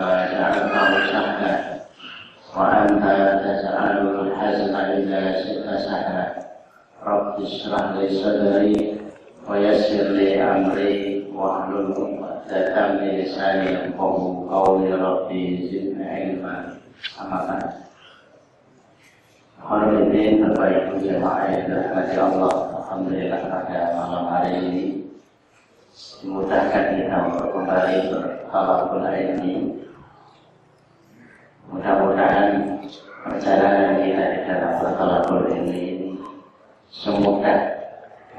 جعلته سهلا وأنت تجعل الحزن إذا شئت سهلا رب اشرح لي صدري ويسر لي أمري واحلل عقدة من لساني يفقهوا قولي ربي زدني علما أما بعد Khairuddin terbaik jemaah yang dirahmati Allah. Alhamdulillah pada malam hari ini dimudahkan kita untuk kembali berhalaqul ilmi. Mudah-mudahan perjalanan kita di dalam berhalaqul ilmi ini semoga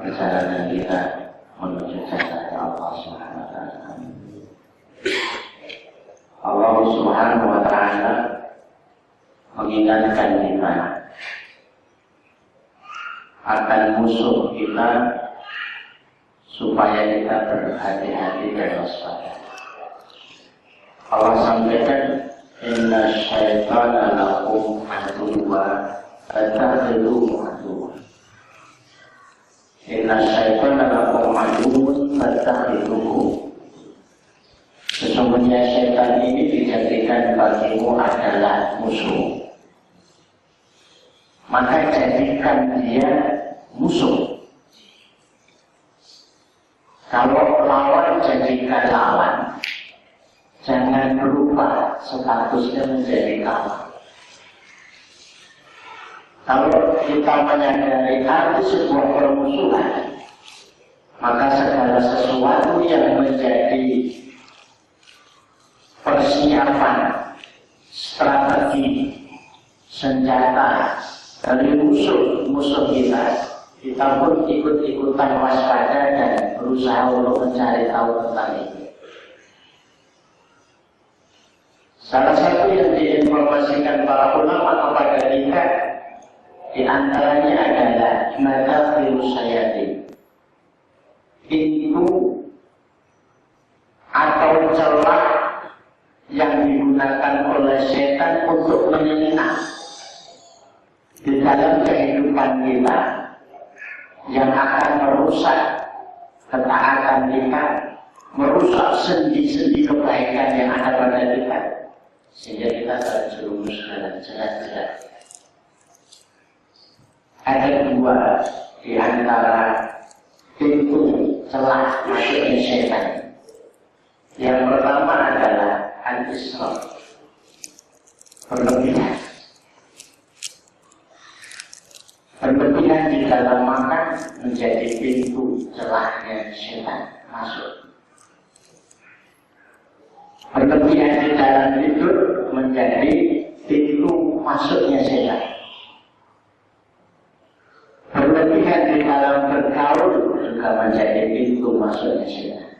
perjalanan kita menuju jannah Allah Subhanahu wa taala. Allah Subhanahu wa taala mengingatkan kita akan musuh kita supaya kita berhati-hati dan waspada. Allah sampaikan, inna syaitana lakum aduwwa fattakhidhuhu aduwwa. Inna syaitana lakum aduwwun fattakhidhuhu. Sesungguhnya syaitan ini dijadikan bagimu adalah musuh. Maka jadikan dia musuh. Kalau lawan jadikan lawan, jangan berubah statusnya menjadi kawan. Kalau kita menyadari arti sebuah permusuhan, maka segala sesuatu yang menjadi persiapan, strategi, senjata dari musuh kita pun ikut-ikutan waspada dan berusaha untuk mencari tahu tentang itu. Salah satu yang diinformasikan para ulama kepada kita di antaranya adalah madakhilu syayatin, pintu atau celah yang digunakan oleh setan untuk menyelinap di dalam kehidupan kita, yang akan merusak ketaatan kita, merusak sendi-sendi kebaikan yang ada pada kita, sehingga kita terjerumus dalam jerat-jerat. Ada dua di antara pintu celah masuknya setan. Yang pertama adalah al-israf, berlebihan. Berlebihan di dalam makan menjadi pintu celahnya setan masuk. Berlebihan di dalam tidur menjadi pintu masuknya setan. Berlebihan di dalam bergaul juga menjadi pintu masuknya setan.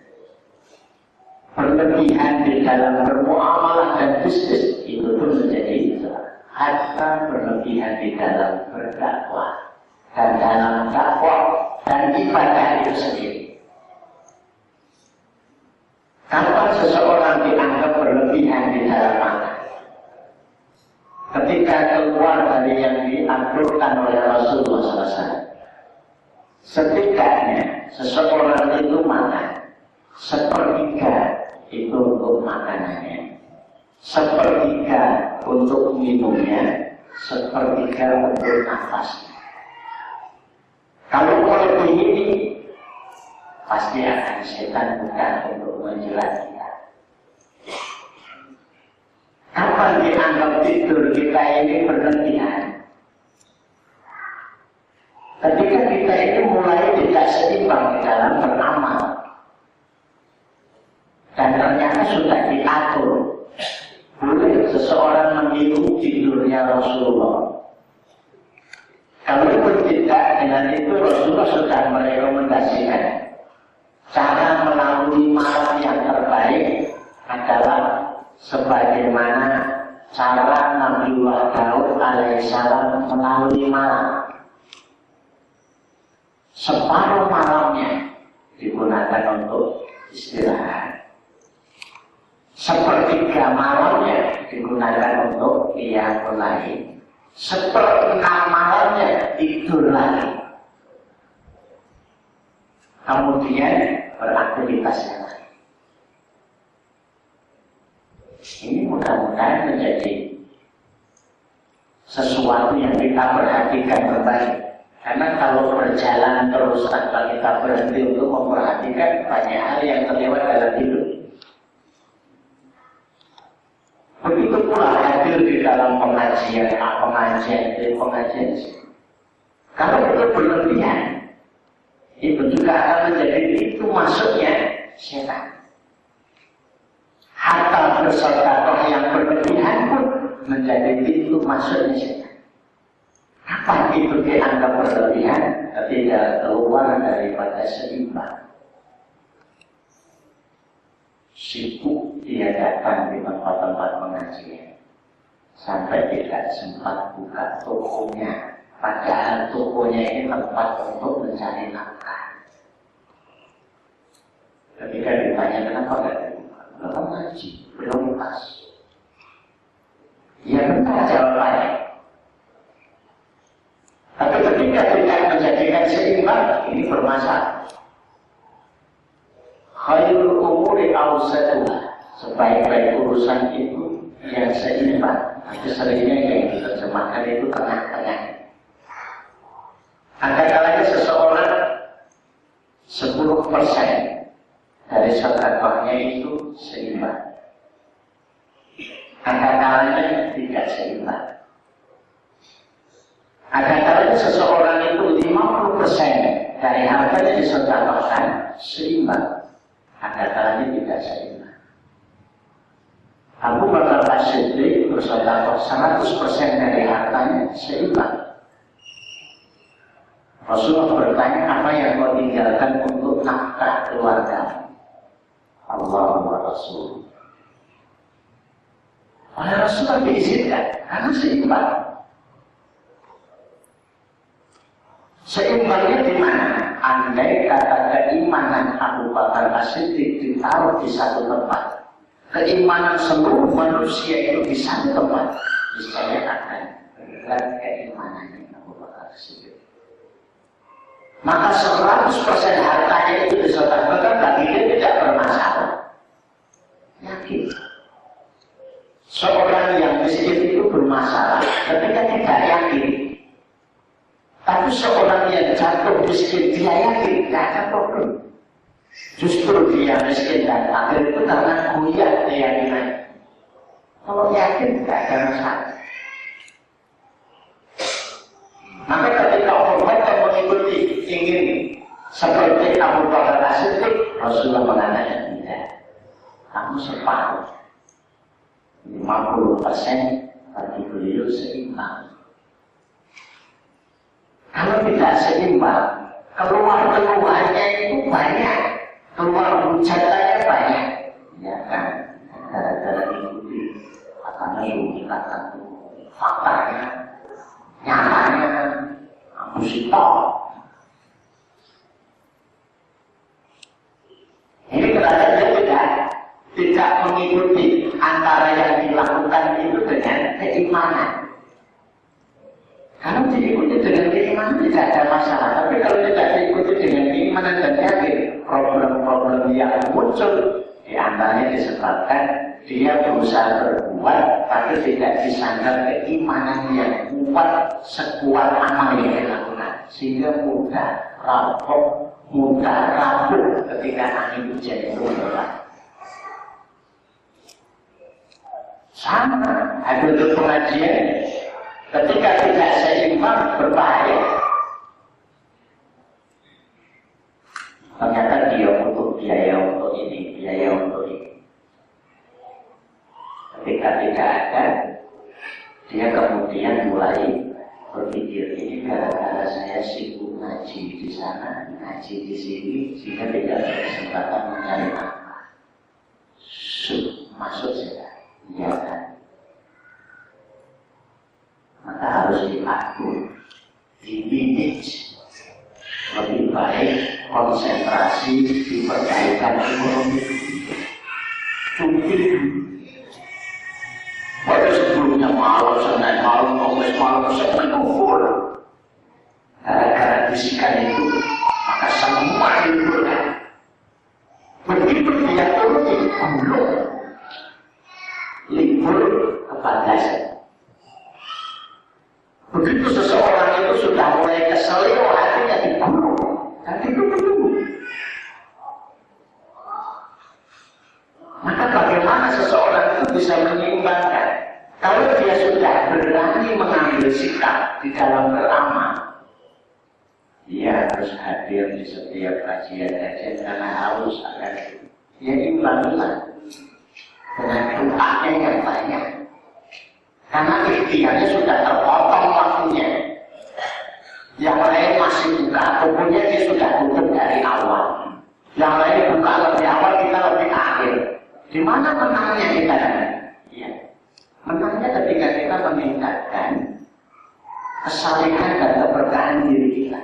Berlebihan di dalam bermuamalah dan bisnis itu pun menjadi celah. Hatta berlebihan di dalam berdakwah dan dalam dakwah dan ibadah itu sendiri. Kapan seseorang dianggap berlebihan di dalam makan? Ketika keluar dari yang dianjurkan oleh Rasulullah SAW. Setidaknya seseorang itu makan sepertiga itu untuk makanannya, sepertiga untuk minumnya, sepertiga untuk nafasnya. Kalau lebih ini, pasti akan setan bukan untuk menjelat kita. Kapan dianggap tidur kita ini berlebihan? Ketika kita ini mulai tidak seimbang di dalam beramal, dan ternyata sudah diatur. Boleh seseorang meniru tidurnya Rasulullah. Kalau itu tidak, dengan itu Rasulullah sudah merekomendasikan cara melalui malam yang terbaik adalah sebagaimana cara Nabiullah Daud alaihissalam melalui malam. Separuh malamnya digunakan untuk istirahat. Sepertiga malamnya digunakan untuk qiyamul lail. Seperempat malamnya tidur lagi. Kemudian beraktivitas yang lain. Ini mudah-mudahan menjadi sesuatu yang kita perhatikan kembali. Karena kalau berjalan terus tanpa kita berhenti untuk memperhatikan, banyak hal yang terlewat dalam hidup. Begitu pula hadir di dalam pengajian. Kalau itu berlebihan, itu juga akan menjadi itu masuknya setan. Harta bersedekah yang berlebihan pun menjadi pintu masuknya setan. Apa itu dianggap berlebihan? Ketika keluar daripada seimbang. Sibuk dia datang di tempat-tempat pengajian sampai tidak sempat buka tokonya. Padahal tokonya ini tempat untuk mencari nafkah. Ketika ditanya kenapa tidak dibuka, kenapa ngaji belum pas? Ya benar jawabannya. Tapi ketika tidak menjadikan seimbang, ini bermasalah. Khairul umuri awsatuha, sebaik-baik urusan itu yang seimbang. Tapi seringnya yang diterjemahkan itu tengah-tengah. Kadang-kadang seseorang 10% dari sedekahnya itu seimbang. Kadang-kadang tidak seimbang. Kadang-kadang seseorang itu 50% dari hartanya disedekahkan seimbang. Kadang-kadang tidak seimbang. Abu Bakar As-Siddiq bersedekah 100% dari hartanya seimbang. Rasulullah bertanya, apa yang kau tinggalkan untuk nafkah keluarga? Allah wa Rasul. Oleh Rasulullah diizinkan, karena seimbang. Seimbangnya di mana? Andai kata keimanan Abu Bakar As-Siddiq ditaruh di satu tempat, keimanan seluruh manusia itu di satu tempat, niscaya akan berat keimanannya Abu Bakar As-Siddiq. Maka 100% hartanya itu disedekahkan, bagi dia tidak bermasalah. Yakin. Seorang yang miskin itu bermasalah ketika tidak yakin. Tapi seorang yang jatuh miskin, dia yakin, tidak ada problem. Justru dia miskin dan fakir itu karena goyah keyakinan. Kalau yakin, tidak ada masalah. Maka ketika orang mengikuti ingin seperti Abu Bakar As-Siddiq, Rasulullah mengatakan tidak. Kamu separuh, 50% bagi beliau seimbang. Kalau tidak seimbang, keluar-keluarnya itu banyak, keluar hujannya banyak, ya kan? Gara-gara ikuti katanya kata faktanya, nyatanya, aku sitok. Ini berarti dia tidak mengikuti antara yang dilakukan itu dengan keimanan. Kalau diikuti dengan keimanan tidak ada masalah. Tapi kalau tidak diikuti dengan keimanan dan yakin, problem-problem yang muncul di antaranya disebabkan dia berusaha berbuat tapi tidak disandar keimanan yang kuat sekuat amal yang dilakukan, sehingga mudah rapuh ketika angin hujan itu menolak. Sama hadir pengajian ketika tidak seimbang berbahaya. Ternyata dia butuh biaya untuk ini, biaya untuk ini. Ketika tidak ada, dia kemudian mulai berpikir, ini gara-gara saya sibuk ngaji di sana, ngaji di sini, sehingga tidak ada kesempatan mencari nafkah. Masuk saja, iya kan? Maka harus diatur, di-manage. Lebih baik konsentrasi di perbaikan ekonomi. Mungkin pada sebelumnya malam, Senin malam, Kamis malam, Senin kumpul. Gara-gara bisikan itu, maka semua diliburkan. Begitu dia turuti, belum. kebablasan. Begitu seseorang itu sudah mulai keselio, hatinya dibunuh, dan itu betul. Maka bagaimana seseorang itu bisa menyeimbangkan? Kalau dia sudah berani mengambil sikap di dalam beramal, dia harus hadir di setiap kajian-kajian karena harus akan dia imbangilah dengan doanya yang banyak. Karena ikhtiarnya sudah terpotong waktunya. Yang lain masih buka, pokoknya dia sudah tutup dari awal. Yang lain buka lebih awal, kita lebih akhir. Di mana menangnya kita? Ya. Menangnya ketika kita meningkatkan kesalehan dan keberkahan diri kita.